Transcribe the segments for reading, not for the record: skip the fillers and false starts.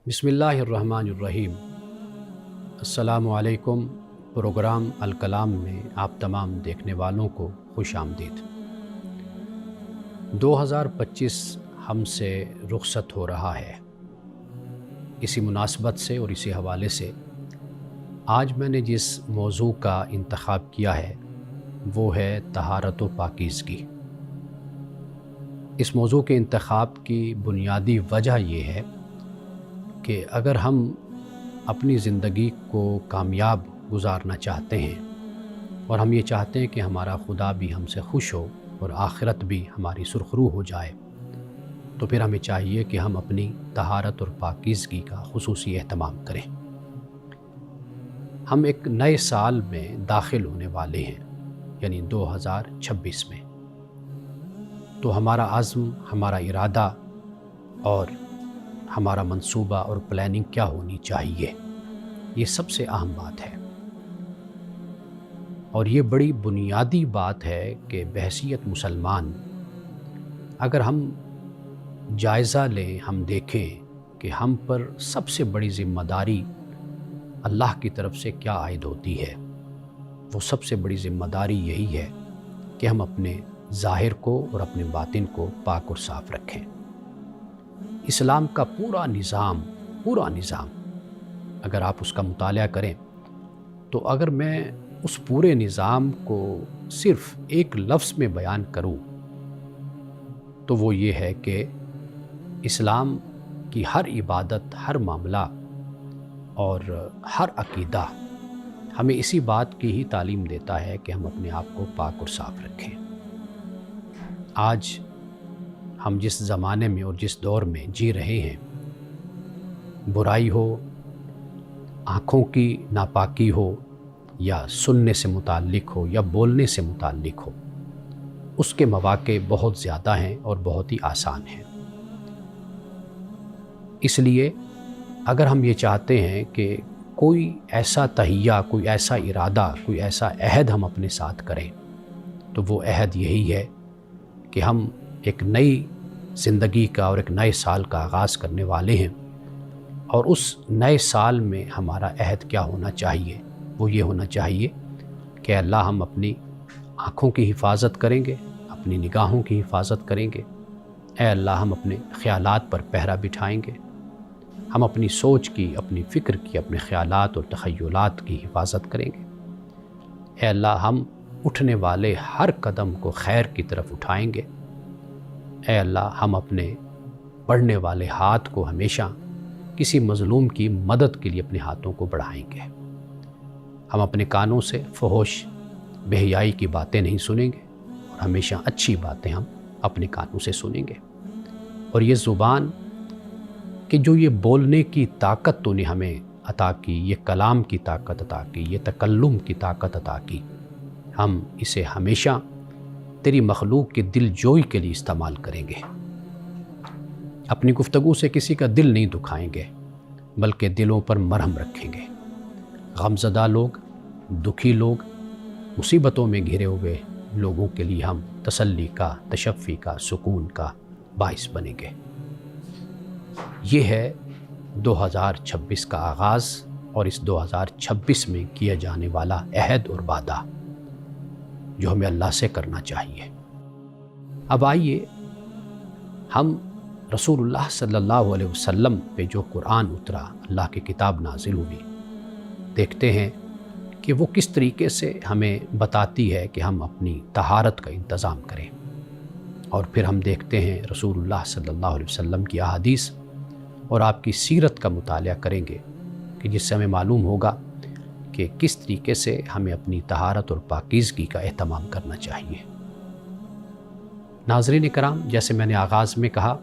بسم اللہ الرحمن الرحیم۔ السلام علیکم۔ پروگرام الکلام میں آپ تمام دیکھنے والوں کو خوش آمدید۔ 2025 ہم سے رخصت ہو رہا ہے۔ اسی مناسبت سے اور اسی حوالے سے آج میں نے جس موضوع کا انتخاب کیا ہے وہ ہے طہارت و پاکیزگی۔ اس موضوع کے انتخاب کی بنیادی وجہ یہ ہے کہ اگر ہم اپنی زندگی کو کامیاب گزارنا چاہتے ہیں اور ہم یہ چاہتے ہیں کہ ہمارا خدا بھی ہم سے خوش ہو اور آخرت بھی ہماری سرخرو ہو جائے، تو پھر ہمیں چاہیے کہ ہم اپنی طہارت اور پاکیزگی کا خصوصی اہتمام کریں۔ ہم ایک نئے سال میں داخل ہونے والے ہیں، یعنی 2026 میں۔ تو ہمارا عزم، ہمارا ارادہ اور ہمارا منصوبہ اور پلاننگ کیا ہونی چاہیے، یہ سب سے اہم بات ہے۔ اور یہ بڑی بنیادی بات ہے کہ بحیثیت مسلمان اگر ہم جائزہ لیں، ہم دیکھیں کہ ہم پر سب سے بڑی ذمہ داری اللہ کی طرف سے کیا عائد ہوتی ہے، وہ سب سے بڑی ذمہ داری یہی ہے کہ ہم اپنے ظاہر کو اور اپنے باطن کو پاک اور صاف رکھیں۔ اسلام کا پورا نظام اگر آپ اس کا مطالعہ کریں تو اگر میں اس پورے نظام کو صرف ایک لفظ میں بیان کروں تو وہ یہ ہے کہ اسلام کی ہر عبادت، ہر معاملہ اور ہر عقیدہ ہمیں اسی بات کی ہی تعلیم دیتا ہے کہ ہم اپنے آپ کو پاک اور صاف رکھیں۔ آج ہم جس زمانے میں اور جس دور میں جی رہے ہیں، برائی ہو، آنکھوں کی ناپاکی ہو، یا سننے سے متعلق ہو یا بولنے سے متعلق ہو، اس کے مواقع بہت زیادہ ہیں اور بہت ہی آسان ہیں۔ اس لیے اگر ہم یہ چاہتے ہیں کہ کوئی ایسا تہیہ، کوئی ایسا ارادہ، کوئی ایسا عہد ہم اپنے ساتھ کریں تو وہ عہد یہی ہے کہ ہم ایک نئی زندگی کا اور ایک نئے سال کا آغاز کرنے والے ہیں، اور اس نئے سال میں ہمارا عہد کیا ہونا چاہیے؟ وہ یہ ہونا چاہیے کہ اللہ ہم اپنی آنکھوں کی حفاظت کریں گے، اپنی نگاہوں کی حفاظت کریں گے۔ اے اللہ ہم اپنے خیالات پر پہرا بٹھائیں گے، ہم اپنی سوچ کی، اپنی فکر کی، اپنے خیالات اور تخیلات کی حفاظت کریں گے۔ اے اللہ ہم اٹھنے والے ہر قدم کو خیر کی طرف اٹھائیں گے۔ اے اللہ ہم اپنے بڑھنے والے ہاتھ کو ہمیشہ کسی مظلوم کی مدد کے لیے اپنے ہاتھوں کو بڑھائیں گے۔ ہم اپنے کانوں سے فحش، بے حیائی کی باتیں نہیں سنیں گے، اور ہمیشہ اچھی باتیں ہم اپنے کانوں سے سنیں گے۔ اور یہ زبان کہ جو یہ بولنے کی طاقت تو نے ہمیں عطا کی، یہ کلام کی طاقت عطا کی، یہ تکلم کی طاقت عطا کی، ہم اسے ہمیشہ تیری مخلوق کے دل جوئی کے لیے استعمال کریں گے۔ اپنی گفتگو سے کسی کا دل نہیں دکھائیں گے، بلکہ دلوں پر مرہم رکھیں گے۔ غمزدہ لوگ، دکھی لوگ، مصیبتوں میں گھرے ہوئے لوگوں کے لیے ہم تسلی کا، تشفی کا، سکون کا باعث بنیں گے۔ یہ ہے 2026 کا آغاز اور اس 2026 میں کیا جانے والا عہد اور وعدہ جو ہمیں اللہ سے کرنا چاہیے۔ اب آئیے ہم رسول اللہ صلی اللہ علیہ وسلم پہ جو قرآن اترا، اللہ کی کتاب نازل ہوئی، دیکھتے ہیں کہ وہ کس طریقے سے ہمیں بتاتی ہے کہ ہم اپنی طہارت کا انتظام کریں۔ اور پھر ہم دیکھتے ہیں رسول اللہ صلی اللہ علیہ وسلم کی احادیث اور آپ کی سیرت کا مطالعہ کریں گے کہ جس سے ہمیں معلوم ہوگا کہ کس طریقے سے ہمیں اپنی طہارت اور پاکیزگی کا اہتمام کرنا چاہیے۔ ناظرین کرام، جیسے میں نے آغاز میں کہا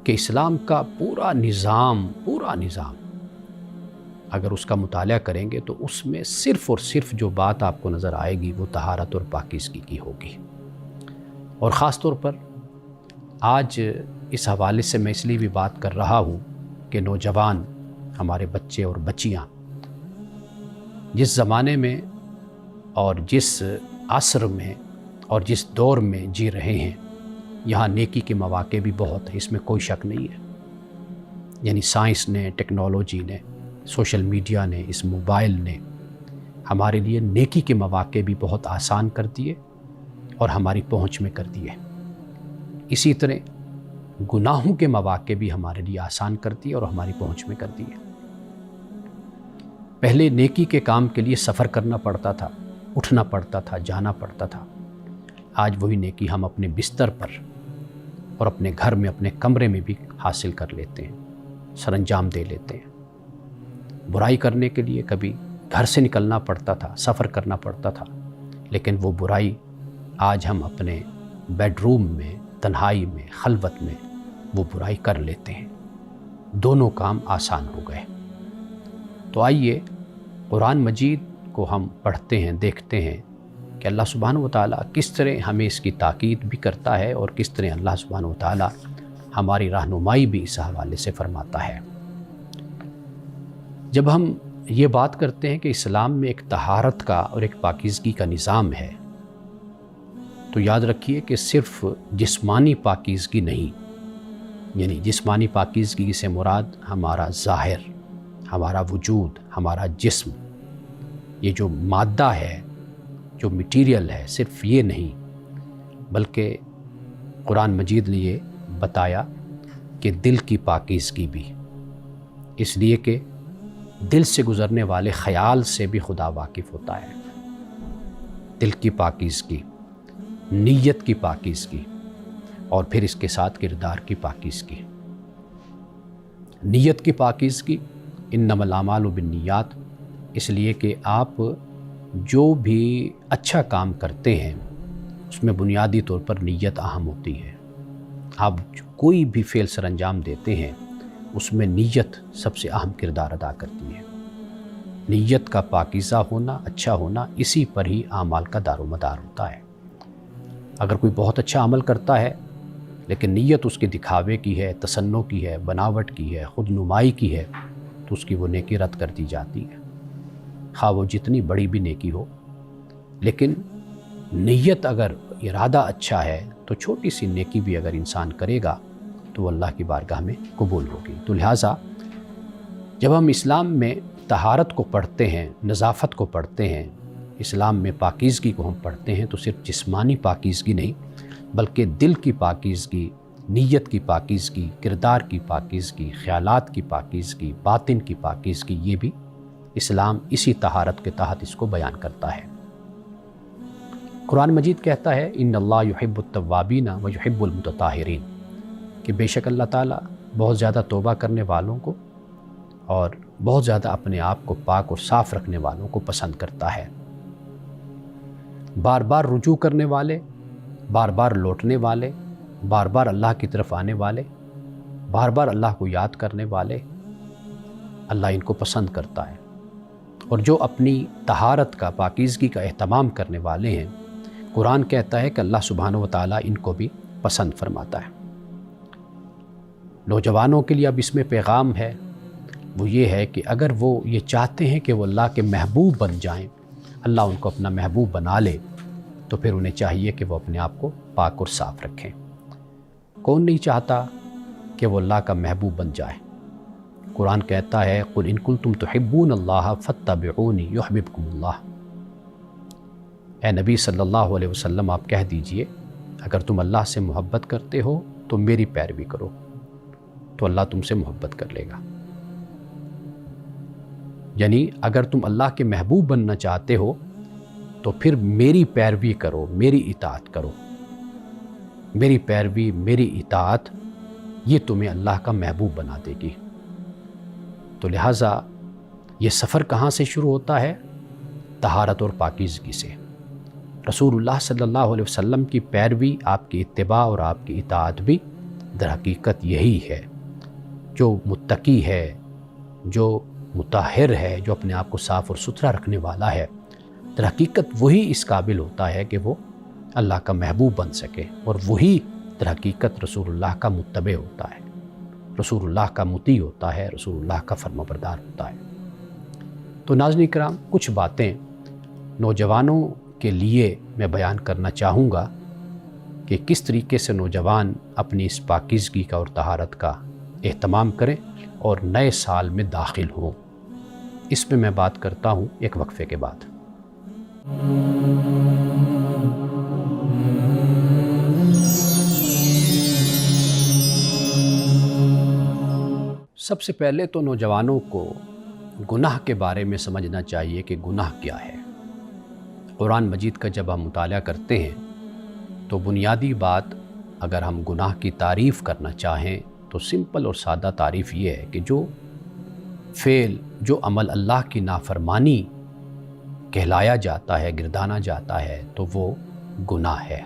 کہ اسلام کا پورا نظام اگر اس کا مطالعہ کریں گے تو اس میں صرف اور صرف جو بات آپ کو نظر آئے گی وہ طہارت اور پاکیزگی کی ہوگی۔ اور خاص طور پر آج اس حوالے سے میں اس لیے بھی بات کر رہا ہوں کہ نوجوان، ہمارے بچے اور بچیاں جس زمانے میں اور جس عصر میں اور جس دور میں جی رہے ہیں، یہاں نیکی کے مواقع بھی بہت ہیں، اس میں کوئی شک نہیں ہے۔ یعنی سائنس نے، ٹیکنالوجی نے، سوشل میڈیا نے، اس موبائل نے ہمارے لیے نیکی کے مواقع بھی بہت آسان کر دیے اور ہماری پہنچ میں کر دیے۔ اسی طرح گناہوں کے مواقع بھی ہمارے لیے آسان کر دیے اور ہماری پہنچ میں کر دیے۔ پہلے نیکی کے کام کے لیے سفر کرنا پڑتا تھا، اٹھنا پڑتا تھا، جانا پڑتا تھا۔ آج وہی نیکی ہم اپنے بستر پر اور اپنے گھر میں، اپنے کمرے میں بھی حاصل کر لیتے ہیں، سر انجام دے لیتے ہیں۔ برائی کرنے کے لیے کبھی گھر سے نکلنا پڑتا تھا، سفر کرنا پڑتا تھا، لیکن وہ برائی آج ہم اپنے بیڈ روم میں، تنہائی میں، خلوت میں وہ برائی کر لیتے ہیں۔ دونوں کام آسان ہو گئے۔ تو آئیے قرآن مجید کو ہم پڑھتے ہیں، دیکھتے ہیں کہ اللہ سبحانہ و تعالیٰ کس طرح ہمیں اس کی تاکید بھی کرتا ہے اور کس طرح اللہ سبحانہ و تعالیٰ ہماری رہنمائی بھی اس حوالے سے فرماتا ہے۔ جب ہم یہ بات کرتے ہیں کہ اسلام میں ایک طہارت کا اور ایک پاکیزگی کا نظام ہے، تو یاد رکھیے کہ صرف جسمانی پاکیزگی نہیں، یعنی جسمانی پاکیزگی سے مراد ہمارا ظاہر، ہمارا وجود، ہمارا جسم، یہ جو مادہ ہے، جو میٹیریل ہے، صرف یہ نہیں، بلکہ قرآن مجید نے یہ بتایا کہ دل کی پاکیزگی بھی، اس لیے کہ دل سے گزرنے والے خیال سے بھی خدا واقف ہوتا ہے۔ دل کی پاکیزگی، نیت کی پاکیزگی، اور پھر اس کے ساتھ کردار کی پاکیزگی۔ نیت کی پاکیزگی، انما الاعمال بالنیات، اس لیے کہ آپ جو بھی اچھا کام کرتے ہیں اس میں بنیادی طور پر نیت اہم ہوتی ہے۔ آپ کوئی بھی فعل سر انجام دیتے ہیں اس میں نیت سب سے اہم کردار ادا کرتی ہے۔ نیت کا پاکیزہ ہونا، اچھا ہونا، اسی پر ہی اعمال کا دار و مدار ہوتا ہے۔ اگر کوئی بہت اچھا عمل کرتا ہے لیکن نیت اس کے دکھاوے کی ہے، تصنع کی ہے، بناوٹ کی ہے، خود نمائی کی ہے، تو اس کی وہ نیکی رد کر دی جاتی ہے، خواہ وہ جتنی بڑی بھی نیکی ہو۔ لیکن نیت اگر ارادہ اچھا ہے تو چھوٹی سی نیکی بھی اگر انسان کرے گا تو وہ اللہ کی بارگاہ میں قبول ہوگی۔ تو لہٰذا جب ہم اسلام میں طہارت کو پڑھتے ہیں، نظافت کو پڑھتے ہیں، اسلام میں پاکیزگی کو ہم پڑھتے ہیں، تو صرف جسمانی پاکیزگی نہیں بلکہ دل کی پاکیزگی، نیت کی پاکیزگی، کردار کی پاکیزگی، خیالات کی پاکیزگی، باطن کی پاکیزگی، یہ بھی اسلام اسی طہارت کے تحت اس کو بیان کرتا ہے۔ قرآن مجید کہتا ہے ان اللہ یحب التوابین و یحب المتطہرین، کہ بے شک اللہ تعالیٰ بہت زیادہ توبہ کرنے والوں کو اور بہت زیادہ اپنے آپ کو پاک اور صاف رکھنے والوں کو پسند کرتا ہے۔ بار بار رجوع کرنے والے، بار بار لوٹنے والے، بار بار اللہ کی طرف آنے والے، بار بار اللہ کو یاد کرنے والے، اللہ ان کو پسند کرتا ہے۔ اور جو اپنی طہارت کا، پاکیزگی کا اہتمام کرنے والے ہیں، قرآن کہتا ہے کہ اللہ سبحانہ و تعالیٰ ان کو بھی پسند فرماتا ہے۔ نوجوانوں کے لیے اب اس میں پیغام ہے، وہ یہ ہے کہ اگر وہ یہ چاہتے ہیں کہ وہ اللہ کے محبوب بن جائیں، اللہ ان کو اپنا محبوب بنا لے، تو پھر انہیں چاہیے کہ وہ اپنے آپ کو پاک اور صاف رکھیں۔ کون نہیں چاہتا کہ وہ اللہ کا محبوب بن جائے؟ قرآن کہتا ہے قُلْ إِن كُنتُمْ تُحِبُّونَ اللَّهَ فَاتَّبِعُونِي يُحْبِبْكُمُ اللَّهُ۔ اے نبی صلی اللہ علیہ وسلم، آپ کہہ دیجئے اگر تم اللہ سے محبت کرتے ہو تو میری پیروی کرو، تو اللہ تم سے محبت کر لے گا۔ یعنی اگر تم اللہ کے محبوب بننا چاہتے ہو تو پھر میری پیروی کرو، میری اطاعت کرو۔ میری پیروی، میری اطاعت، یہ تمہیں اللہ کا محبوب بنا دے گی۔ تو لہٰذا یہ سفر کہاں سے شروع ہوتا ہے؟ طہارت اور پاکیزگی سے۔ رسول اللہ صلی اللہ علیہ وسلم کی پیروی، آپ کی اتباع اور آپ کی اطاعت بھی در حقیقت یہی ہے۔ جو متقی ہے، جو مطہر ہے، جو اپنے آپ کو صاف اور ستھرا رکھنے والا ہے، در حقیقت وہی اس قابل ہوتا ہے کہ وہ اللہ کا محبوب بن سکے، اور وہی در حقیقت رسول اللہ کا متبع ہوتا ہے، رسول اللہ کا مطیع ہوتا ہے، رسول اللہ کا فرمانبردار ہوتا ہے۔ تو ناظرین کرام، کچھ باتیں نوجوانوں کے لیے میں بیان کرنا چاہوں گا کہ کس طریقے سے نوجوان اپنی اس پاکیزگی کا اور طہارت کا اہتمام کریں اور نئے سال میں داخل ہوں۔ اس پہ میں بات کرتا ہوں ایک وقفے کے بعد۔ سب سے پہلے تو نوجوانوں کو گناہ کے بارے میں سمجھنا چاہیے کہ گناہ کیا ہے۔ قرآن مجید کا جب ہم مطالعہ کرتے ہیں تو بنیادی بات اگر ہم گناہ کی تعریف کرنا چاہیں تو سمپل اور سادہ تعریف یہ ہے کہ جو فعل، جو عمل اللہ کی نافرمانی کہلایا جاتا ہے، گردانا جاتا ہے، تو وہ گناہ ہے،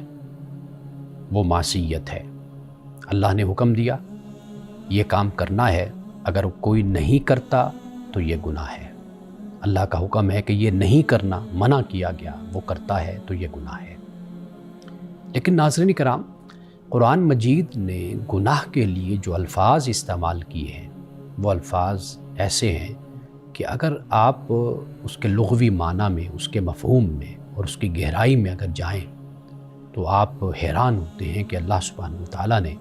وہ معصیت ہے۔ اللہ نے حکم دیا یہ کام کرنا ہے، اگر کوئی نہیں کرتا تو یہ گناہ ہے۔ اللہ کا حکم ہے کہ یہ نہیں کرنا، منع کیا گیا، وہ کرتا ہے تو یہ گناہ ہے۔ لیکن ناظرین کرام، قرآن مجید نے گناہ کے لیے جو الفاظ استعمال کیے ہیں وہ الفاظ ایسے ہیں کہ اگر آپ اس کے لغوی معنی میں، اس کے مفہوم میں اور اس کی گہرائی میں اگر جائیں تو آپ حیران ہوتے ہیں کہ اللہ سبحانہ وتعالیٰ نے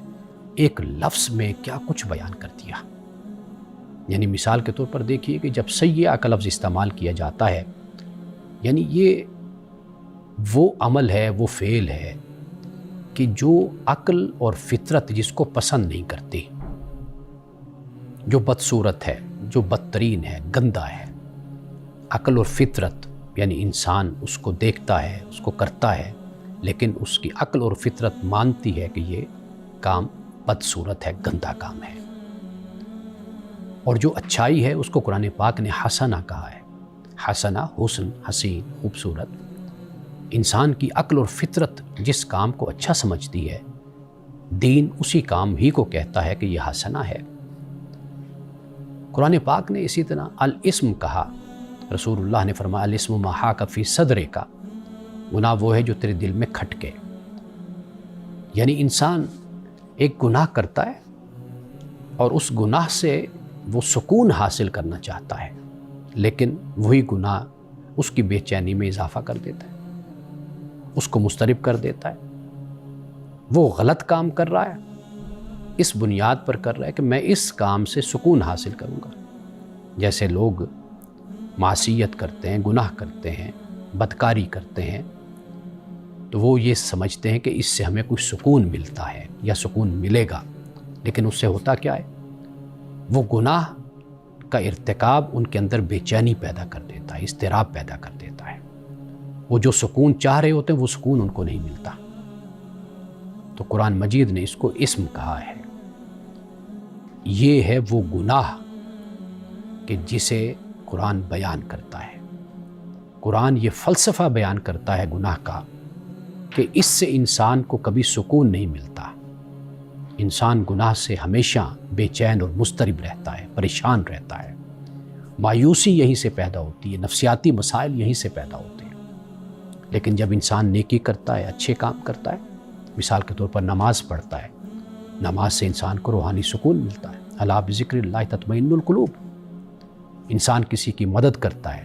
ایک لفظ میں کیا کچھ بیان کر دیا۔ یعنی مثال کے طور پر دیکھیے کہ جب سیئہ کا لفظ استعمال کیا جاتا ہے، یعنی یہ وہ عمل ہے، وہ فعل ہے کہ جو عقل اور فطرت جس کو پسند نہیں کرتی، جو بدصورت ہے، جو بدترین ہے، گندہ ہے، عقل اور فطرت یعنی انسان اس کو دیکھتا ہے، اس کو کرتا ہے، لیکن اس کی عقل اور فطرت مانتی ہے کہ یہ کام بدصورت ہے، گندہ کام ہے۔ اور جو اچھائی ہے اس کو قرآن پاک نے حسنہ کہا ہے۔ حسنہ، حسن، حسین، خوبصورت۔ انسان کی عقل اور فطرت جس کام کو اچھا سمجھتی ہے، دین اسی کام ہی کو کہتا ہے کہ یہ حسنہ ہے۔ قرآن پاک نے اسی طرح الاسم کہا۔ رسول اللہ نے فرمایا الاسم ما حاک فی صدرک، گناہ وہ ہے جو تیرے دل میں کھٹکے۔ یعنی انسان ایک گناہ کرتا ہے اور اس گناہ سے وہ سکون حاصل کرنا چاہتا ہے، لیکن وہی گناہ اس کی بے چینی میں اضافہ کر دیتا ہے، اس کو مضطرب کر دیتا ہے۔ وہ غلط کام کر رہا ہے، اس بنیاد پر کر رہا ہے کہ میں اس کام سے سکون حاصل کروں گا۔ جیسے لوگ معصیت کرتے ہیں، گناہ کرتے ہیں، بدکاری کرتے ہیں، تو وہ یہ سمجھتے ہیں کہ اس سے ہمیں کچھ سکون ملتا ہے یا سکون ملے گا، لیکن اس سے ہوتا کیا ہے؟ وہ گناہ کا ارتکاب ان کے اندر بے چینی پیدا کر دیتا ہے، اضطراب پیدا کر دیتا ہے۔ وہ جو سکون چاہ رہے ہوتے ہیں وہ سکون ان کو نہیں ملتا۔ تو قرآن مجید نے اس کو اسم کہا ہے۔ یہ ہے وہ گناہ کہ جسے قرآن بیان کرتا ہے۔ قرآن یہ فلسفہ بیان کرتا ہے گناہ کا کہ اس سے انسان کو کبھی سکون نہیں ملتا۔ انسان گناہ سے ہمیشہ بے چین اور مضطرب رہتا ہے، پریشان رہتا ہے۔ مایوسی یہیں سے پیدا ہوتی ہے، نفسیاتی مسائل یہیں سے پیدا ہوتے ہیں۔ لیکن جب انسان نیکی کرتا ہے، اچھے کام کرتا ہے، مثال کے طور پر نماز پڑھتا ہے، نماز سے انسان کو روحانی سکون ملتا ہے۔ الا بذکر اللہ تطمئن القلوب۔ انسان کسی کی مدد کرتا ہے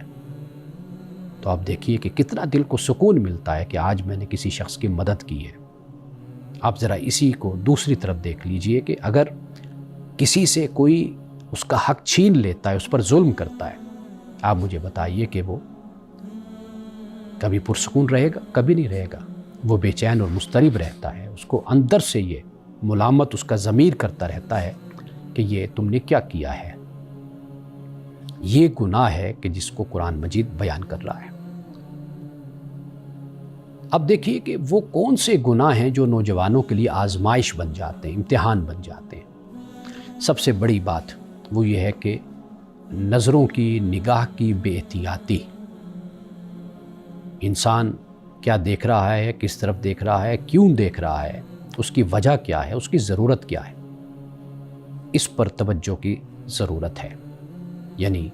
تو آپ دیکھیے کہ کتنا دل کو سکون ملتا ہے کہ آج میں نے کسی شخص کی مدد کی ہے۔ آپ ذرا اسی کو دوسری طرف دیکھ لیجئے کہ اگر کسی سے کوئی اس کا حق چھین لیتا ہے، اس پر ظلم کرتا ہے، آپ مجھے بتائیے کہ وہ کبھی پرسکون رہے گا؟ کبھی نہیں رہے گا۔ وہ بے چین اور مضطرب رہتا ہے، اس کو اندر سے یہ ملامت اس کا ضمیر کرتا رہتا ہے کہ یہ تم نے کیا کیا ہے۔ یہ گناہ ہے کہ جس کو قرآن مجید بیان کر رہا ہے۔ اب دیکھیے کہ وہ کون سے گناہ ہیں جو نوجوانوں کے لیے آزمائش بن جاتے ہیں، امتحان بن جاتے ہیں۔ سب سے بڑی بات وہ یہ ہے کہ نظروں کی، نگاہ کی بے احتیاطی۔ انسان کیا دیکھ رہا ہے، کس طرف دیکھ رہا ہے، کیوں دیکھ رہا ہے، اس کی وجہ کیا ہے، اس کی ضرورت کیا ہے، اس پر توجہ کی ضرورت ہے۔ یعنی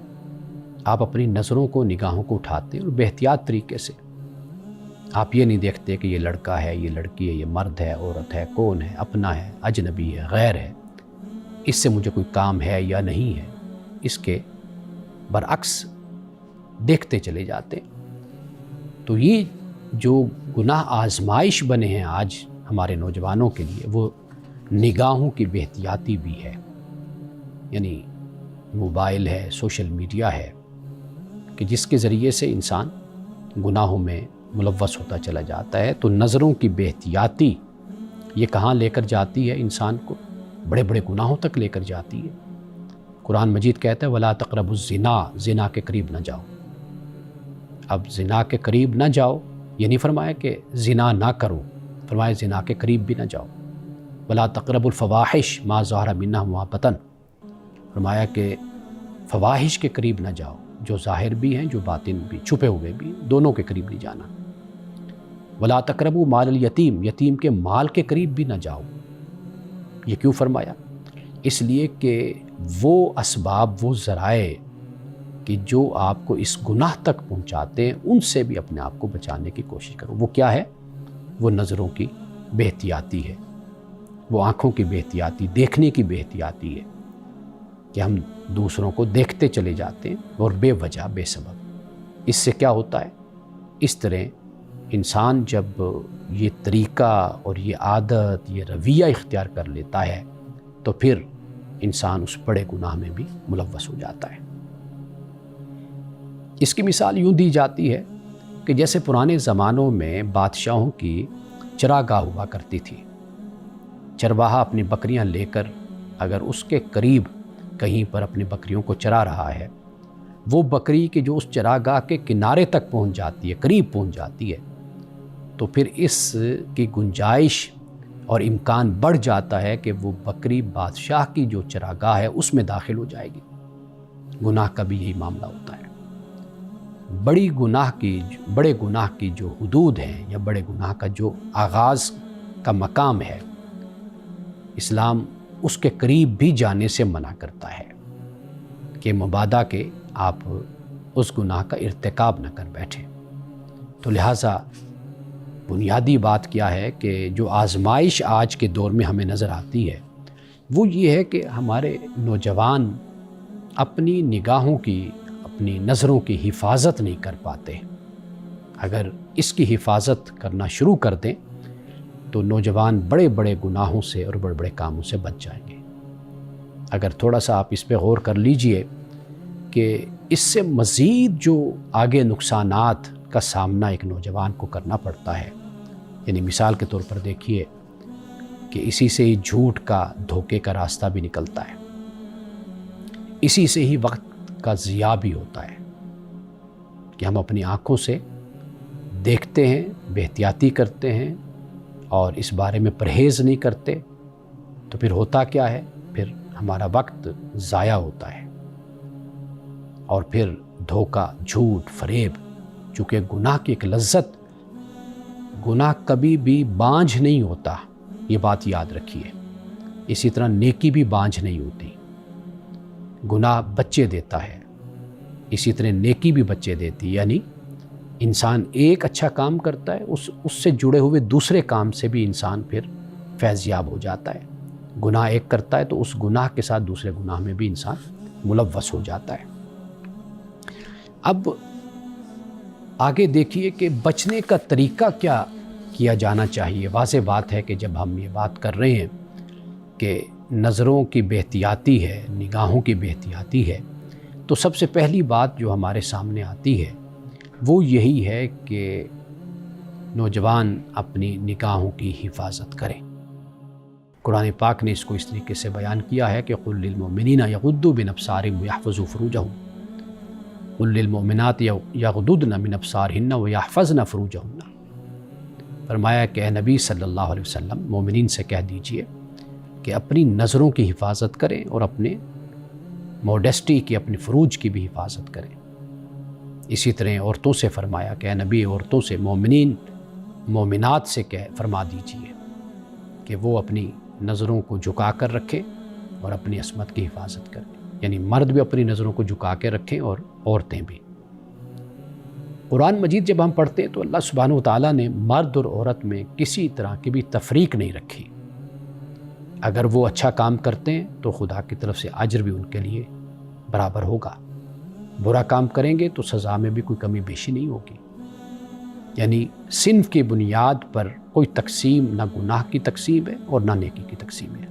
آپ اپنی نظروں کو، نگاہوں کو اٹھاتے ہیں اور بے احتیاط طریقے سے۔ آپ یہ نہیں دیکھتے کہ یہ لڑکا ہے، یہ لڑکی ہے، یہ مرد ہے، عورت ہے، کون ہے، اپنا ہے، اجنبی ہے، غیر ہے، اس سے مجھے کوئی کام ہے یا نہیں ہے۔ اس کے برعکس دیکھتے چلے جاتے ہیں۔ تو یہ جو گناہ آزمائش بنے ہیں آج ہمارے نوجوانوں کے لیے، وہ نگاہوں کی بے احتیاطی بھی ہے۔ یعنی موبائل ہے، سوشل میڈیا ہے، کہ جس کے ذریعے سے انسان گناہوں میں ملوث ہوتا چلا جاتا ہے۔ تو نظروں کی بے احتیاطی یہ کہاں لے کر جاتی ہے انسان کو؟ بڑے بڑے گناہوں تک لے کر جاتی ہے۔ قرآن مجید کہتا ہے وَلَا تَقْرَبُوا الزِّنَا، زنا کے قریب نہ جاؤ۔ اب زنا کے قریب نہ جاؤ یہ نہیں فرمایا کہ زنا نہ کرو، فرمایا زنا کے قریب بھی نہ جاؤ۔ وَلَا تَقْرَبُوا الْفَوَاحِشَ مَا ظَهَرَ مِنْهَا وَمَا بَطَنَ، فرمایا کہ فواحش کے قریب نہ جاؤ، جو ظاہر بھی ہیں جو باطن بھی، چھپے ہوئے بھی، دونوں کے قریب نہیں جانا۔ وَلَا تَقْرَبُوا مَالَ الْيَتِيمِ، یتیم کے مال کے قریب بھی نہ جاؤ۔ یہ کیوں فرمایا؟ اس لیے کہ وہ اسباب، وہ ذرائع کہ جو آپ کو اس گناہ تک پہنچاتے ہیں، ان سے بھی اپنے آپ کو بچانے کی کوشش کرو۔ وہ کیا ہے؟ وہ نظروں کی بے احتیاطی ہے، وہ آنکھوں کی بے احتیاطی، دیکھنے کی بے احتیاطی ہے کہ ہم دوسروں کو دیکھتے چلے جاتے ہیں اور بے وجہ، بے سبب۔ اس سے کیا ہوتا ہے؟ اس طرح انسان جب یہ طریقہ اور یہ عادت، یہ رویہ اختیار کر لیتا ہے تو پھر انسان اس بڑے گناہ میں بھی ملوث ہو جاتا ہے۔ اس کی مثال یوں دی جاتی ہے کہ جیسے پرانے زمانوں میں بادشاہوں کی چراگاہ ہوا کرتی تھی۔ چرواہا اپنی بکریاں لے کر اگر اس کے قریب کہیں پر اپنی بکریوں کو چرا رہا ہے، وہ بکری کہ جو اس چراگاہ کے کنارے تک پہنچ جاتی ہے، قریب پہنچ جاتی ہے، تو پھر اس کی گنجائش اور امکان بڑھ جاتا ہے کہ وہ بکری بادشاہ کی جو چراگاہ ہے اس میں داخل ہو جائے گی۔ گناہ کا بھی یہی معاملہ ہوتا ہے۔ بڑے گناہ کی جو حدود ہیں یا بڑے گناہ کا جو آغاز کا مقام ہے، اسلام اس کے قریب بھی جانے سے منع کرتا ہے کہ مبادا کہ آپ اس گناہ کا ارتکاب نہ کر بیٹھیں۔ تو لہٰذا بنیادی بات کیا ہے کہ جو آزمائش آج کے دور میں ہمیں نظر آتی ہے وہ یہ ہے کہ ہمارے نوجوان اپنی نگاہوں کی، اپنی نظروں کی حفاظت نہیں کر پاتے۔ اگر اس کی حفاظت کرنا شروع کر دیں تو نوجوان بڑے بڑے گناہوں سے اور بڑے بڑے کاموں سے بچ جائیں گے۔ اگر تھوڑا سا آپ اس پہ غور کر لیجئے کہ اس سے مزید جو آگے نقصانات کا سامنا ایک نوجوان کو کرنا پڑتا ہے، یعنی مثال کے طور پر دیکھیے کہ اسی سے ہی جھوٹ کا، دھوکے کا راستہ بھی نکلتا ہے، اسی سے ہی وقت کا ضیاع بھی ہوتا ہے کہ ہم اپنی آنکھوں سے دیکھتے ہیں، بے احتیاطی کرتے ہیں اور اس بارے میں پرہیز نہیں کرتے، تو پھر ہوتا کیا ہے؟ پھر ہمارا وقت ضائع ہوتا ہے اور پھر دھوکہ، جھوٹ، فریب، چونکہ گناہ کی ایک لذت، گناہ کبھی بھی بانجھ نہیں ہوتا، یہ بات یاد رکھیے۔ اسی طرح نیکی بھی بانجھ نہیں ہوتی، گناہ بچے دیتا ہے، اسی طرح نیکی بھی بچے دیتی، یعنی انسان ایک اچھا کام کرتا ہے، اس سے جڑے ہوئے دوسرے کام سے بھی انسان پھر فیض یاب ہو جاتا ہے۔ گناہ ایک کرتا ہے تو اس گناہ کے ساتھ دوسرے گناہ میں بھی انسان ملوث ہو جاتا ہے۔ اب آگے دیکھیے کہ بچنے کا طریقہ کیا کیا جانا چاہیے۔ واضح بات ہے کہ جب ہم یہ بات کر رہے ہیں کہ نظروں کی بے احتیاطی ہے، نگاہوں کی بے احتیاطی ہے، تو سب سے پہلی بات جو ہمارے سامنے آتی ہے وہ یہی ہے کہ نوجوان اپنی نگاہوں کی حفاظت کریں۔ قرآن پاک نے اس کو اس طریقے سے بیان کیا ہے کہ قُل لِّلْمُؤْمِنِينَ يَغُضُّوا مِنْ أَبْصَارِهِمْ وَيَحْفَظُوا فُرُوجَهُمْ قُل لِّلْمُؤْمِنَاتِ يَغْضُضْنَ مِنْ أَبْصَارِهِنَّ وَيَحْفَظْنَ فُرُوجَهُنَّ، فرمایا کہ اے نبی صلی اللہ علیہ وسلم مومنین سے کہہ دیجئے کہ اپنی نظروں کی حفاظت کریں اور اپنے موڈیسٹی کی، اپنی فروج کی بھی حفاظت کریں۔ اسی طرح عورتوں سے فرمایا کہ اے نبی عورتوں سے، مومنین مومنات سے فرما دیجئے کہ وہ اپنی نظروں کو جھکا کر رکھیں اور اپنی عصمت کی حفاظت کریں، یعنی مرد بھی اپنی نظروں کو جھکا کے رکھیں اور عورتیں بھی۔ قرآن مجید جب ہم پڑھتے ہیں تو اللہ سبحانہ و تعالیٰ نے مرد اور عورت میں کسی طرح کی بھی تفریق نہیں رکھی۔ اگر وہ اچھا کام کرتے ہیں تو خدا کی طرف سے اجر بھی ان کے لیے برابر ہوگا، برا کام کریں گے تو سزا میں بھی کوئی کمی بیشی نہیں ہوگی۔ یعنی صنف کی بنیاد پر کوئی تقسیم نہ گناہ کی تقسیم ہے اور نہ نیکی کی تقسیم ہے۔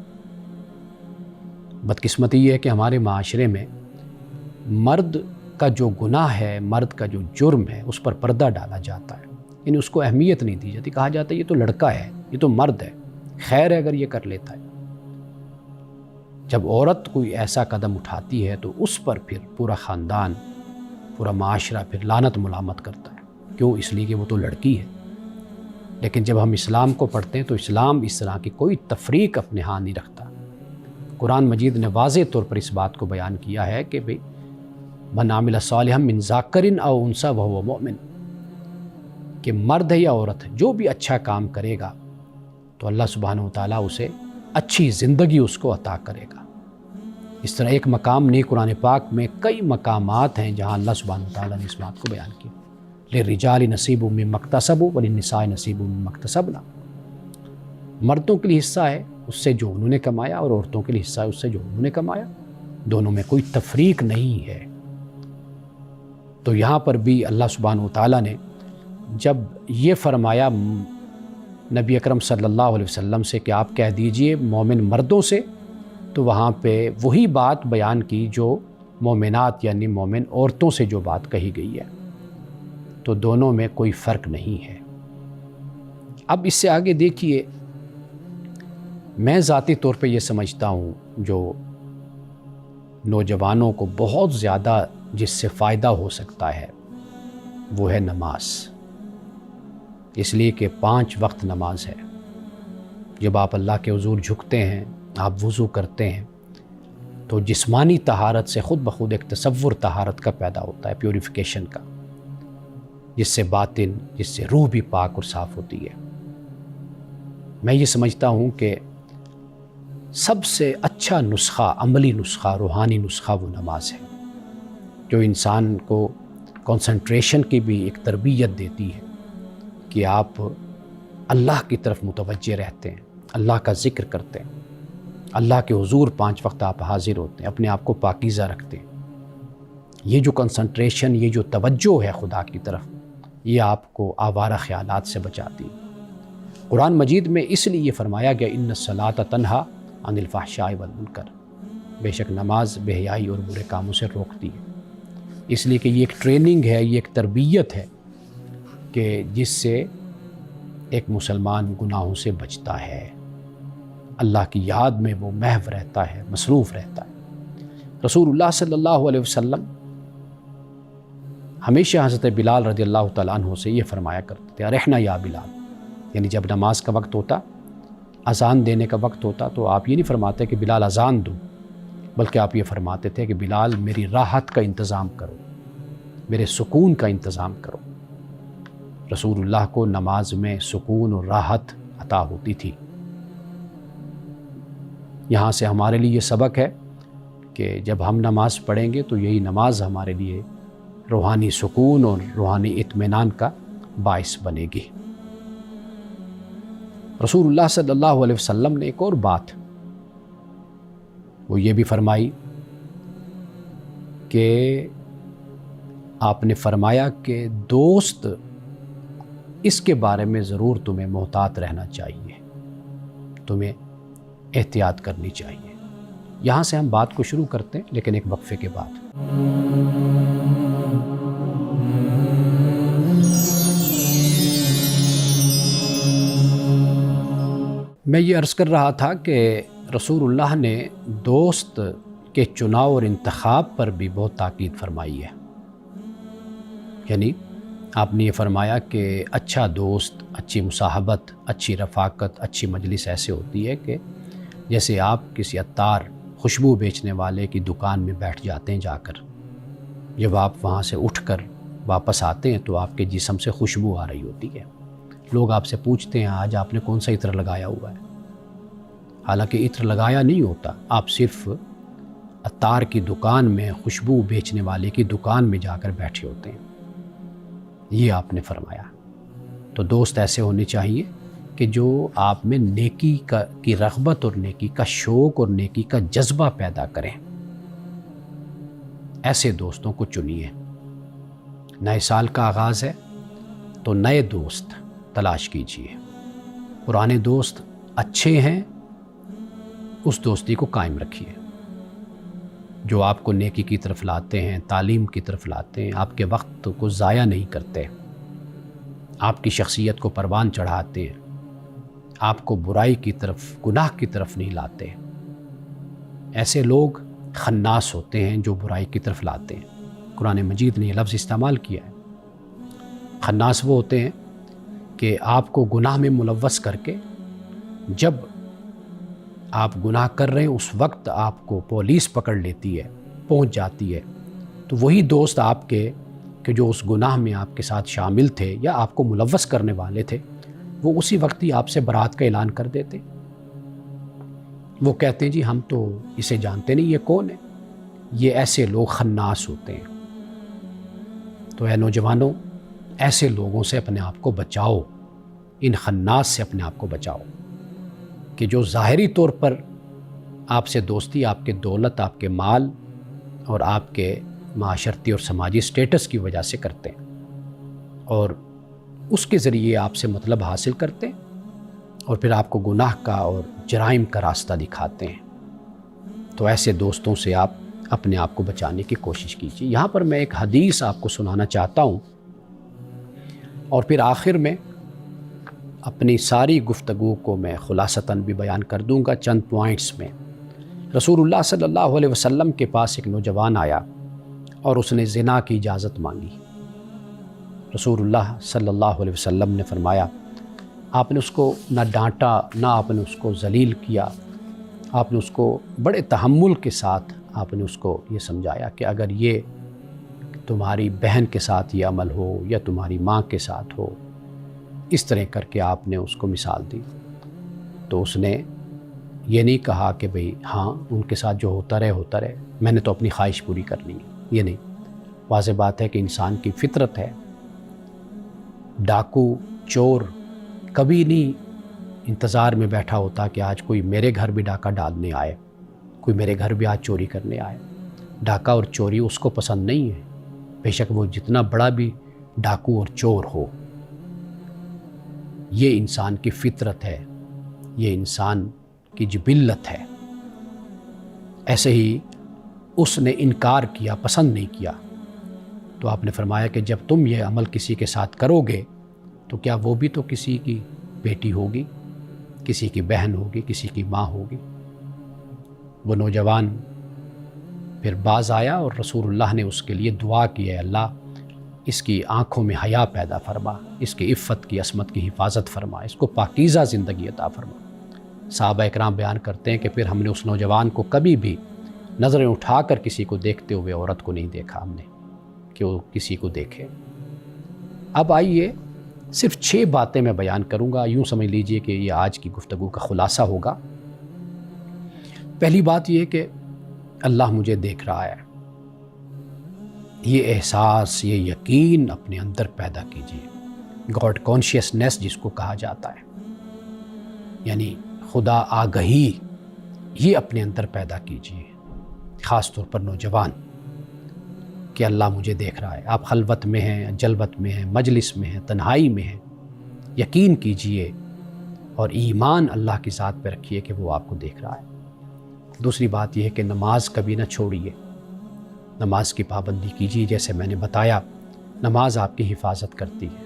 بدقسمتی یہ ہے کہ ہمارے معاشرے میں مرد کا جو گناہ ہے، مرد کا جو جرم ہے، اس پر پردہ ڈالا جاتا ہے، یعنی اس کو اہمیت نہیں دی جاتی. کہا جاتا ہے یہ تو لڑکا ہے، یہ تو مرد ہے، خیر ہے اگر یہ کر لیتا ہے. جب عورت کوئی ایسا قدم اٹھاتی ہے تو اس پر پھر پورا خاندان، پورا معاشرہ پھر لعنت ملامت کرتا ہے. کیوں؟ اس لیے کہ وہ تو لڑکی ہے. لیکن جب ہم اسلام کو پڑھتے ہیں تو اسلام اس طرح کی کوئی تفریق اپنے ہاں نہیں رکھتا. قرآن مجید نے واضح طور پر اس بات کو بیان کیا ہے کہ بھئی من عمل صالحا من ذکر او انثی وہو مؤمن، کہ مرد ہے یا عورت ہے، جو بھی اچھا کام کرے گا تو اللہ سبحانہ وتعالیٰ اسے اچھی زندگی اس کو عطا کرے گا. اس طرح ایک مقام نہیں، قرآن پاک میں کئی مقامات ہیں جہاں اللہ سبحانہ وتعالیٰ نے اس بات کو بیان کیا. للرجال نصیب مما اکتسبوا وللنساء نصیب مما اکتسبن. مردوں کے لیے حصہ ہے اس سے جو انہوں نے کمایا، اور عورتوں کے لیے حصہ ہے اس سے جو انہوں نے کمایا. دونوں میں کوئی تفریق نہیں ہے. تو یہاں پر بھی اللہ سبحانہ وتعالیٰ نے جب یہ فرمایا نبی اکرم صلی اللہ علیہ وسلم سے کہ آپ کہہ دیجئے مومن مردوں سے، تو وہاں پہ وہی بات بیان کی جو مومنات یعنی مومن عورتوں سے جو بات کہی گئی ہے. تو دونوں میں کوئی فرق نہیں ہے. اب اس سے آگے دیکھیے، میں ذاتی طور پہ یہ سمجھتا ہوں جو نوجوانوں کو بہت زیادہ جس سے فائدہ ہو سکتا ہے وہ ہے نماز. اس لیے کہ 5 وقت نماز ہے. جب آپ اللہ کے حضور جھکتے ہیں، آپ وضو کرتے ہیں، تو جسمانی طہارت سے خود بخود ایک تصور طہارت کا پیدا ہوتا ہے، پیوریفیکیشن کا، جس سے باطن، جس سے روح بھی پاک اور صاف ہوتی ہے. میں یہ سمجھتا ہوں کہ سب سے اچھا نسخہ، عملی نسخہ، روحانی نسخہ وہ نماز ہے، جو انسان کو کنسنٹریشن کی بھی ایک تربیت دیتی ہے کہ آپ اللہ کی طرف متوجہ رہتے ہیں، اللہ کا ذکر کرتے ہیں، اللہ کے حضور 5 وقت آپ حاضر ہوتے ہیں، اپنے آپ کو پاکیزہ رکھتے ہیں. یہ جو کنسنٹریشن، یہ جو توجہ ہے خدا کی طرف، یہ آپ کو آوارہ خیالات سے بچاتی ہے. قرآن مجید میں اس لیے یہ فرمایا گیا ان الصلاۃ تنہا عن الفحشاء والمنکر، بے شک نماز بے حیائی اور برے کاموں سے روکتی ہے. اس لیے کہ یہ ایک ٹریننگ ہے، یہ ایک تربیت ہے کہ جس سے ایک مسلمان گناہوں سے بچتا ہے، اللہ کی یاد میں وہ محو رہتا ہے، مصروف رہتا ہے. رسول اللہ صلی اللہ علیہ وسلم ہمیشہ حضرت بلال رضی اللہ تعالیٰ عنہ سے یہ فرمایا کرتے تھے ارحنا یا بلال، یعنی جب نماز کا وقت ہوتا، اذان دینے کا وقت ہوتا، تو آپ یہ نہیں فرماتے کہ بلال اذان دو، بلکہ آپ یہ فرماتے تھے کہ بلال میری راحت کا انتظام کرو، میرے سکون کا انتظام کرو. رسول اللہ کو نماز میں سکون اور راحت عطا ہوتی تھی. یہاں سے ہمارے لیے یہ سبق ہے کہ جب ہم نماز پڑھیں گے تو یہی نماز ہمارے لیے روحانی سکون اور روحانی اطمینان کا باعث بنے گی. رسول اللہ صلی اللہ علیہ وسلم نے ایک اور بات وہ یہ بھی فرمائی کہ آپ نے فرمایا کہ دوست، اس کے بارے میں ضرور تمہیں محتاط رہنا چاہیے، تمہیں احتیاط کرنی چاہیے. یہاں سے ہم بات کو شروع کرتے ہیں لیکن ایک وقفے کے بعد. میں یہ عرض کر رہا تھا کہ رسول اللہ نے دوست کے چناؤ اور انتخاب پر بھی بہت تاکید فرمائی ہے. یعنی آپ نے یہ فرمایا کہ اچھا دوست، اچھی مصاحبت، اچھی رفاقت، اچھی مجلس ایسے ہوتی ہے کہ جیسے آپ کسی عطار، خوشبو بیچنے والے کی دکان میں بیٹھ جاتے ہیں جا کر، جب آپ وہاں سے اٹھ کر واپس آتے ہیں تو آپ کے جسم سے خوشبو آ رہی ہوتی ہے. لوگ آپ سے پوچھتے ہیں آج آپ نے کون سا عطر لگایا ہوا ہے، حالانکہ عطر لگایا نہیں ہوتا، آپ صرف عطار کی دکان میں، خوشبو بیچنے والے کی دکان میں جا کر بیٹھے ہوتے ہیں. یہ آپ نے فرمایا. تو دوست ایسے ہونے چاہیے کہ جو آپ میں نیکی کی رغبت اور نیکی کا شوق اور نیکی کا جذبہ پیدا کریں. ایسے دوستوں کو چنیے. نئے سال کا آغاز ہے تو نئے دوست تلاش کیجیے. پرانے دوست اچھے ہیں، اس دوستی کو قائم رکھیے. جو آپ کو نیکی کی طرف لاتے ہیں، تعلیم کی طرف لاتے ہیں، آپ کے وقت کو ضائع نہیں کرتے، آپ کی شخصیت کو پروان چڑھاتے ہیں، آپ کو برائی کی طرف، گناہ کی طرف نہیں لاتے۔ ایسے لوگ خناس ہوتے ہیں جو برائی کی طرف لاتے ہیں۔ قرآن مجید نے یہ لفظ استعمال کیا ہے۔ خناس وہ ہوتے ہیں کہ آپ کو گناہ میں ملوث کر کے جب آپ گناہ کر رہے ہیں اس وقت آپ کو پولیس پکڑ لیتی ہے، پہنچ جاتی ہے، تو وہی دوست آپ کے کہ جو اس گناہ میں آپ کے ساتھ شامل تھے یا آپ کو ملوث کرنے والے تھے، وہ اسی وقت ہی آپ سے برات کا اعلان کر دیتے۔ وہ کہتے ہیں جی ہم تو اسے جانتے نہیں، یہ کون ہے۔ یہ ایسے لوگ خناس ہوتے ہیں۔ تو اے نوجوانوں، ایسے لوگوں سے اپنے آپ کو بچاؤ، ان خناس سے اپنے آپ کو بچاؤ کہ جو ظاہری طور پر آپ سے دوستی آپ کے دولت، آپ کے مال اور آپ کے معاشرتی اور سماجی سٹیٹس کی وجہ سے کرتے ہیں، اور اس کے ذریعے آپ سے مطلب حاصل کرتے ہیں اور پھر آپ کو گناہ کا اور جرائم کا راستہ دکھاتے ہیں۔ تو ایسے دوستوں سے آپ اپنے آپ کو بچانے کی کوشش کیجیے۔ یہاں پر میں ایک حدیث آپ کو سنانا چاہتا ہوں اور پھر آخر میں اپنی ساری گفتگو کو میں خلاصتاً بھی بیان کر دوں گا چند پوائنٹس میں۔ رسول اللہ صلی اللہ علیہ وسلم کے پاس ایک نوجوان آیا اور اس نے زنا کی اجازت مانگی۔ رسول اللہ صلی اللہ علیہ وسلم نے فرمایا، آپ نے اس کو نہ ڈانٹا، نہ آپ نے اس کو ذلیل کیا، آپ نے اس کو بڑے تحمل کے ساتھ آپ نے اس کو یہ سمجھایا کہ اگر یہ تمہاری بہن کے ساتھ یہ عمل ہو یا تمہاری ماں کے ساتھ ہو، اس طرح کر کے آپ نے اس کو مثال دی۔ تو اس نے یہ نہیں کہا کہ بھئی ہاں ان کے ساتھ جو ہوتا رہے، میں نے تو اپنی خواہش پوری کرنی ہے، یہ نہیں۔ واضح بات ہے کہ انسان کی فطرت ہے، ڈاکو چور کبھی نہیں انتظار میں بیٹھا ہوتا کہ آج کوئی میرے گھر بھی ڈاکہ ڈالنے آئے، کوئی میرے گھر بھی آج چوری کرنے آئے۔ ڈاکہ اور چوری اس کو پسند نہیں ہے، بے شک وہ جتنا بڑا بھی ڈاکو اور چور ہو۔ یہ انسان کی فطرت ہے، یہ انسان کی جبلت ہے۔ ایسے ہی اس نے انکار کیا، پسند نہیں کیا، تو آپ نے فرمایا کہ جب تم یہ عمل کسی کے ساتھ کرو گے تو کیا وہ بھی تو کسی کی بیٹی ہوگی، کسی کی بہن ہوگی، کسی کی ماں ہوگی۔ وہ نوجوان پھر باز آیا اور رسول اللہ نے اس کے لیے دعا کی، ہے اللہ اس کی آنکھوں میں حیا پیدا فرما، اس کی عفت کی عصمت کی حفاظت فرما، اس کو پاکیزہ زندگی عطا فرما۔ صحابہ اکرام بیان کرتے ہیں کہ پھر ہم نے اس نوجوان کو کبھی بھی نظریں اٹھا کر کسی کو دیکھتے ہوئے عورت کو نہیں دیکھا ہم نے کہ وہ کسی کو دیکھے۔ اب آئیے صرف 6 باتیں میں بیان کروں گا، یوں سمجھ لیجئے کہ یہ آج کی گفتگو کا خلاصہ ہوگا۔ پہلی بات یہ کہ اللہ مجھے دیکھ رہا ہے، یہ احساس، یہ یقین اپنے اندر پیدا کیجیے۔ گاڈ کانشیسنیس جس کو کہا جاتا ہے، یعنی خدا آگہی، یہ اپنے اندر پیدا کیجیے، خاص طور پر نوجوان، کہ اللہ مجھے دیکھ رہا ہے۔ آپ خلوت میں ہیں، جلوت میں ہیں، مجلس میں ہیں، تنہائی میں ہیں، یقین کیجیے اور ایمان اللہ کی ذات پہ رکھیے کہ وہ آپ کو دیکھ رہا ہے۔ دوسری بات یہ ہے کہ نماز کبھی نہ چھوڑیے، نماز کی پابندی کیجیے۔ جیسے میں نے بتایا، نماز آپ کی حفاظت کرتی ہے۔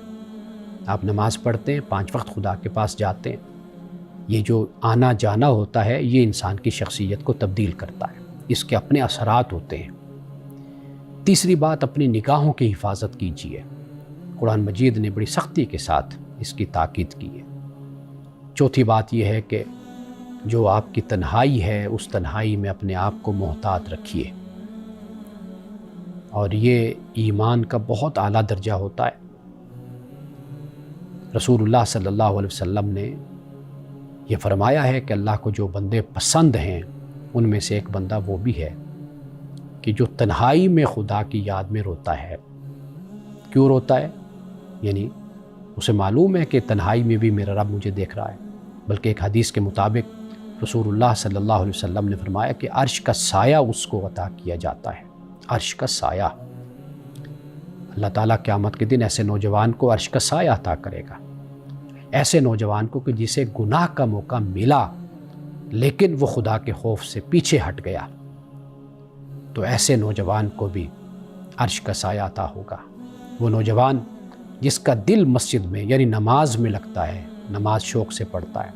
آپ نماز پڑھتے ہیں، 5 وقت خدا کے پاس جاتے ہیں، یہ جو آنا جانا ہوتا ہے یہ انسان کی شخصیت کو تبدیل کرتا ہے، اس کے اپنے اثرات ہوتے ہیں۔ تیسری بات، اپنی نگاہوں کی حفاظت کیجیے۔ قرآن مجید نے بڑی سختی کے ساتھ اس کی تاکید کی ہے۔ چوتھی بات یہ ہے کہ جو آپ کی تنہائی ہے اس تنہائی میں اپنے آپ کو محتاط رکھیے، اور یہ ایمان کا بہت اعلیٰ درجہ ہوتا ہے۔ رسول اللہ صلی اللہ علیہ وسلم نے یہ فرمایا ہے کہ اللہ کو جو بندے پسند ہیں ان میں سے ایک بندہ وہ بھی ہے کہ جو تنہائی میں خدا کی یاد میں روتا ہے۔ کیوں روتا ہے؟ یعنی اسے معلوم ہے کہ تنہائی میں بھی میرا رب مجھے دیکھ رہا ہے۔ بلکہ ایک حدیث کے مطابق رسول اللہ صلی اللہ علیہ وسلم نے فرمایا کہ عرش کا سایہ اس کو عطا کیا جاتا ہے، عرش کا سایہ۔ اللہ تعالیٰ قیامت کے دن ایسے نوجوان کو عرش کا سایہ عطا کرے گا، ایسے نوجوان کو کہ جسے گناہ کا موقع ملا لیکن وہ خدا کے خوف سے پیچھے ہٹ گیا، تو ایسے نوجوان کو بھی عرش کا سایہ عطا ہوگا۔ وہ نوجوان جس کا دل مسجد میں یعنی نماز میں لگتا ہے، نماز شوق سے پڑھتا ہے،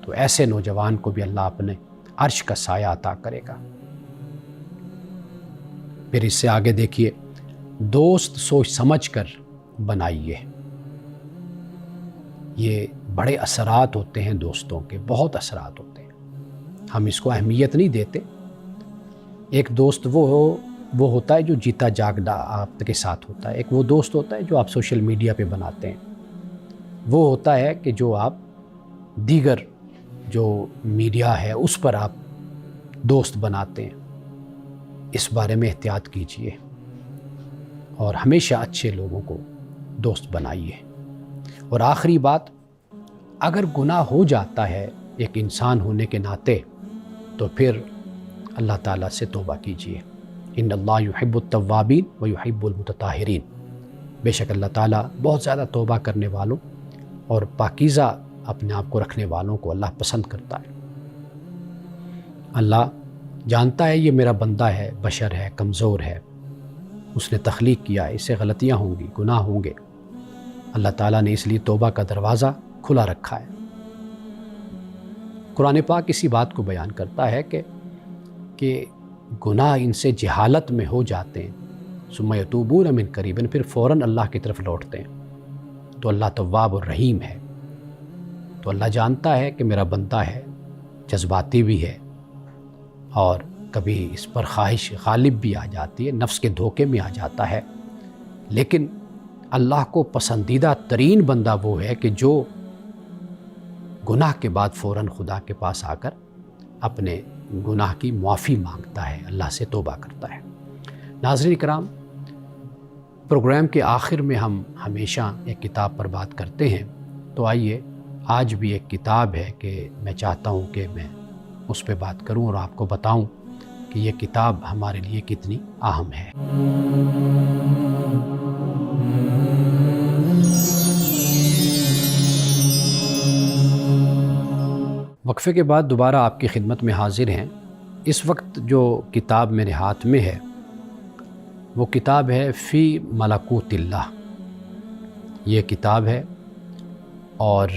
تو ایسے نوجوان کو بھی اللہ اپنے عرش کا سایہ عطا کرے گا۔ پھر اس سے آگے دیکھیے، دوست سوچ سمجھ کر بنائیے۔ یہ بڑے اثرات ہوتے ہیں دوستوں کے، بہت اثرات ہوتے ہیں، ہم اس کو اہمیت نہیں دیتے۔ ایک دوست وہ ہوتا ہے جو جیتا جاگتا آپ کے ساتھ ہوتا ہے، ایک وہ دوست ہوتا ہے جو آپ سوشل میڈیا پہ بناتے ہیں، وہ ہوتا ہے کہ جو آپ دیگر جو میڈیا ہے اس پر آپ دوست بناتے ہیں۔ اس بارے میں احتیاط کیجیے اور ہمیشہ اچھے لوگوں کو دوست بنائیے۔ اور آخری بات، اگر گناہ ہو جاتا ہے ایک انسان ہونے کے ناطے، تو پھر اللہ تعالیٰ سے توبہ کیجیے۔ ان اللہ یحب التوابین و یحب المتطہرین، بے شک اللہ تعالیٰ بہت زیادہ توبہ کرنے والوں اور پاکیزہ اپنے آپ کو رکھنے والوں کو اللہ پسند کرتا ہے۔ اللہ جانتا ہے یہ میرا بندہ ہے، بشر ہے، کمزور ہے، اس نے تخلیق کیا ہے، اس سے غلطیاں ہوں گی، گناہ ہوں گے۔ اللہ تعالیٰ نے اس لیے توبہ کا دروازہ کھلا رکھا ہے۔ قرآن پاک اسی بات کو بیان کرتا ہے کہ گناہ ان سے جہالت میں ہو جاتے ہیں، ثم یتوبون من قریب، پھر فوراً اللہ کی طرف لوٹتے ہیں، تو اللہ تواب اور رحیم ہے۔ تو اللہ جانتا ہے کہ میرا بندہ ہے، جذباتی بھی ہے، اور کبھی اس پر خواہش غالب بھی آ جاتی ہے، نفس کے دھوکے میں آ جاتا ہے، لیکن اللہ کو پسندیدہ ترین بندہ وہ ہے کہ جو گناہ کے بعد فوراً خدا کے پاس آ کر اپنے گناہ کی معافی مانگتا ہے، اللہ سے توبہ کرتا ہے۔ ناظرین کرام، پروگرام کے آخر میں ہم ہمیشہ ایک کتاب پر بات کرتے ہیں، تو آئیے آج بھی ایک کتاب ہے کہ میں چاہتا ہوں کہ میں اس پہ بات کروں اور آپ کو بتاؤں کہ یہ کتاب ہمارے لیے کتنی اہم ہے۔ وقفے کے بعد دوبارہ آپ کی خدمت میں حاضر ہیں۔ اس وقت جو کتاب میرے ہاتھ میں ہے وہ کتاب ہے فی ملکوت اللہ، یہ کتاب ہے، اور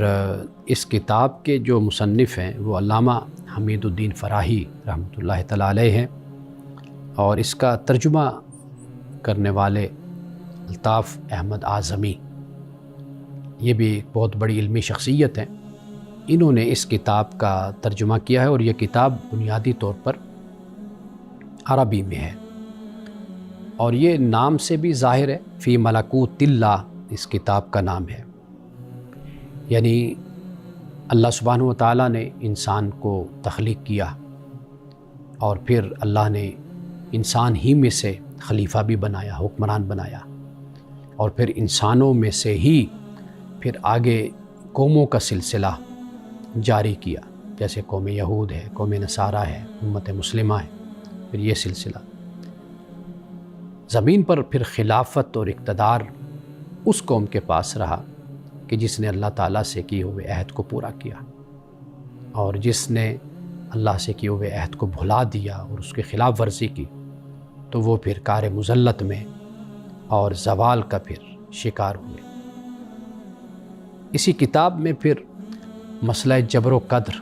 اس کتاب کے جو مصنف ہیں وہ علامہ حمید الدین فراہی رحمۃ اللہ تعالیٰ علیہ ہیں، اور اس کا ترجمہ کرنے والے الطاف احمد اعظمی، یہ بھی ایک بہت بڑی علمی شخصیت ہیں۔ انہوں نے اس کتاب کا ترجمہ کیا ہے، اور یہ کتاب بنیادی طور پر عربی میں ہے، اور یہ نام سے بھی ظاہر ہے، فی ملکوت اللہ اس کتاب کا نام ہے، یعنی اللہ سبحانہ و تعالیٰ نے انسان کو تخلیق کیا، اور پھر اللہ نے انسان ہی میں سے خلیفہ بھی بنایا، حکمران بنایا، اور پھر انسانوں میں سے ہی پھر آگے قوموں کا سلسلہ جاری کیا، جیسے قوم یہود ہے، قوم نصارہ ہے، امت مسلمہ ہے، پھر یہ سلسلہ زمین پر پھر خلافت اور اقتدار اس قوم کے پاس رہا کہ جس نے اللہ تعالیٰ سے کیے ہوئے عہد کو پورا کیا، اور جس نے اللہ سے کیے ہوئے عہد کو بھلا دیا اور اس کی خلاف ورزی کی، تو وہ پھر کار مذلت میں اور زوال کا پھر شکار ہوئے۔ اسی کتاب میں پھر مسئلہ جبر و قدر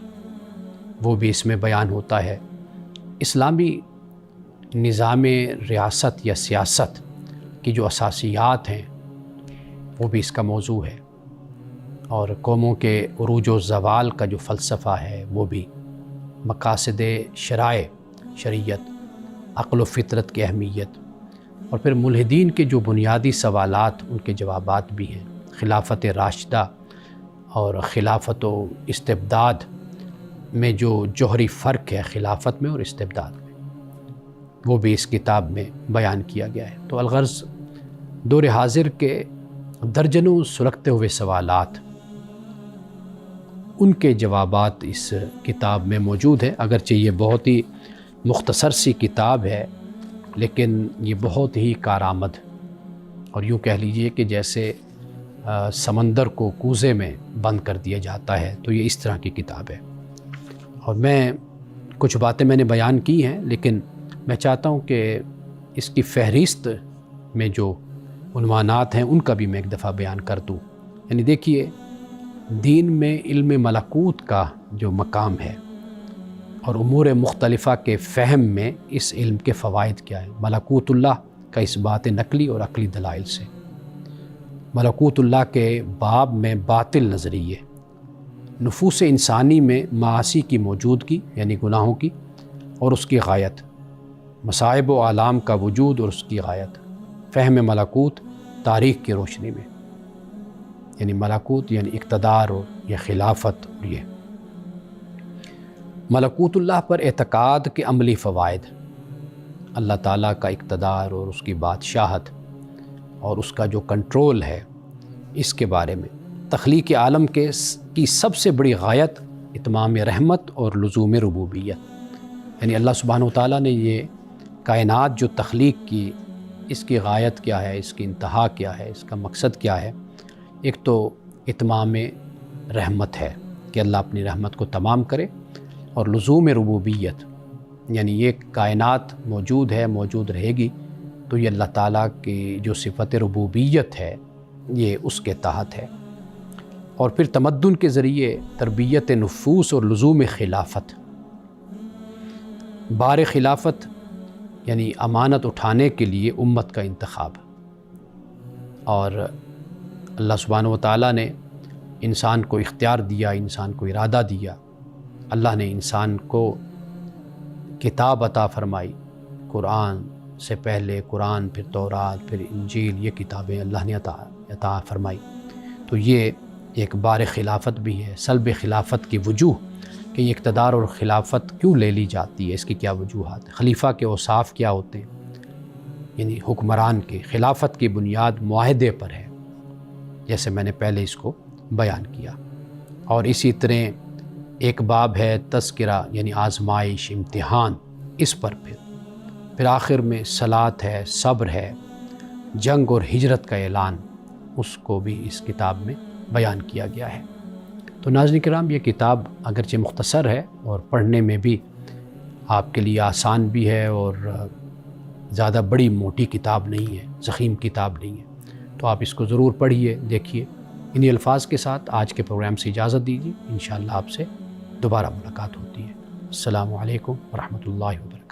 وہ بھی اس میں بیان ہوتا ہے، اسلامی نظام ریاست یا سیاست کی جو اساسیات ہیں وہ بھی اس کا موضوع ہے، اور قوموں کے عروج و زوال کا جو فلسفہ ہے وہ بھی، مقاصد شرائع شریعت، عقل و فطرت کی اہمیت، اور پھر ملحدین کے جو بنیادی سوالات ان کے جوابات بھی ہیں، خلافت راشدہ اور خلافت و استبداد میں جو جوہری فرق ہے خلافت میں اور استبداد میں، وہ بھی اس کتاب میں بیان کیا گیا ہے۔ تو الغرض دور حاضر کے درجنوں سلگتے ہوئے سوالات، ان کے جوابات اس کتاب میں موجود ہیں۔ اگرچہ یہ بہت ہی مختصر سی کتاب ہے، لیکن یہ بہت ہی کارآمد، اور یوں کہہ لیجئے کہ جیسے سمندر کو کوزے میں بند کر دیا جاتا ہے، تو یہ اس طرح کی کتاب ہے۔ اور میں کچھ باتیں میں نے بیان کی ہیں، لیکن میں چاہتا ہوں کہ اس کی فہرست میں جو عنوانات ہیں ان کا بھی میں ایک دفعہ بیان کر دوں۔ یعنی دیکھیے، دین میں علم ملکوت کا جو مقام ہے اور امور مختلفہ کے فہم میں اس علم کے فوائد کیا ہیں۔ ملکوت اللہ کا اس بات نقلی اور عقلی دلائل سے، ملکوت اللہ کے باب میں باطل نظریے، نفوس انسانی میں معاصی کی موجودگی یعنی گناہوں کی اور اس کی غایت، مصائب و آلام کا وجود اور اس کی غایت، فہم ملکوت تاریخ کی روشنی میں، یعنی ملکوت یعنی اقتدار اور یہ خلافت، اور یہ ملکوت اللہ پر اعتقاد کے عملی فوائد، اللہ تعالیٰ کا اقتدار اور اس کی بادشاہت اور اس کا جو کنٹرول ہے، اس کے بارے میں تخلیق عالم کی سب سے بڑی غایت اتمام رحمت اور لزوم ربوبیت، یعنی اللہ سبحانہ و تعالیٰ نے یہ کائنات جو تخلیق کی، اس کی غایت کیا ہے، اس کی انتہا کیا ہے، اس کا مقصد کیا ہے۔ ایک تو اتمام رحمت ہے کہ اللہ اپنی رحمت کو تمام کرے، اور لزوم ربوبیت یعنی یہ کائنات موجود ہے، موجود رہے گی تو یہ اللہ تعالیٰ کی جو صفت ربوبیت ہے یہ اس کے تحت ہے۔ اور پھر تمدن کے ذریعے تربیت نفوس اور لزوم خلافت، بار خلافت یعنی امانت اٹھانے کے لیے امت کا انتخاب، اور اللہ سبحانہ و تعالیٰ نے انسان کو اختیار دیا، انسان کو ارادہ دیا، اللہ نے انسان کو کتاب عطا فرمائی، قرآن سے پہلے قرآن، پھر تورات، پھر انجیل، یہ کتابیں اللہ نے عطا فرمائی۔ تو یہ ایک بار خلافت بھی ہے، سلب خلافت کی وجوہ کہ یہ اقتدار اور خلافت کیوں لے لی جاتی ہے، اس کی کیا وجوہات ہیں، خلیفہ کے اوصاف کیا ہوتے ہیں، یعنی حکمران کے خلافت کی بنیاد معاہدے پر ہے، جیسے میں نے پہلے اس کو بیان کیا۔ اور اسی طرح ایک باب ہے تذکرہ یعنی آزمائش، امتحان، اس پر پھر آخر میں صلاۃ ہے، صبر ہے، جنگ اور ہجرت کا اعلان، اس کو بھی اس کتاب میں بیان کیا گیا ہے۔ تو ناظرین کرام، یہ کتاب اگرچہ مختصر ہے اور پڑھنے میں بھی آپ کے لیے آسان بھی ہے، اور زیادہ بڑی موٹی کتاب نہیں ہے، ضخیم کتاب نہیں ہے، تو آپ اس کو ضرور پڑھیے، دیکھیے۔ انہی الفاظ کے ساتھ آج کے پروگرام سے اجازت دیجیے، انشاءاللہ آپ سے دوبارہ ملاقات ہوتی ہے۔ السلام علیکم ورحمۃ اللہ وبرکاتہ۔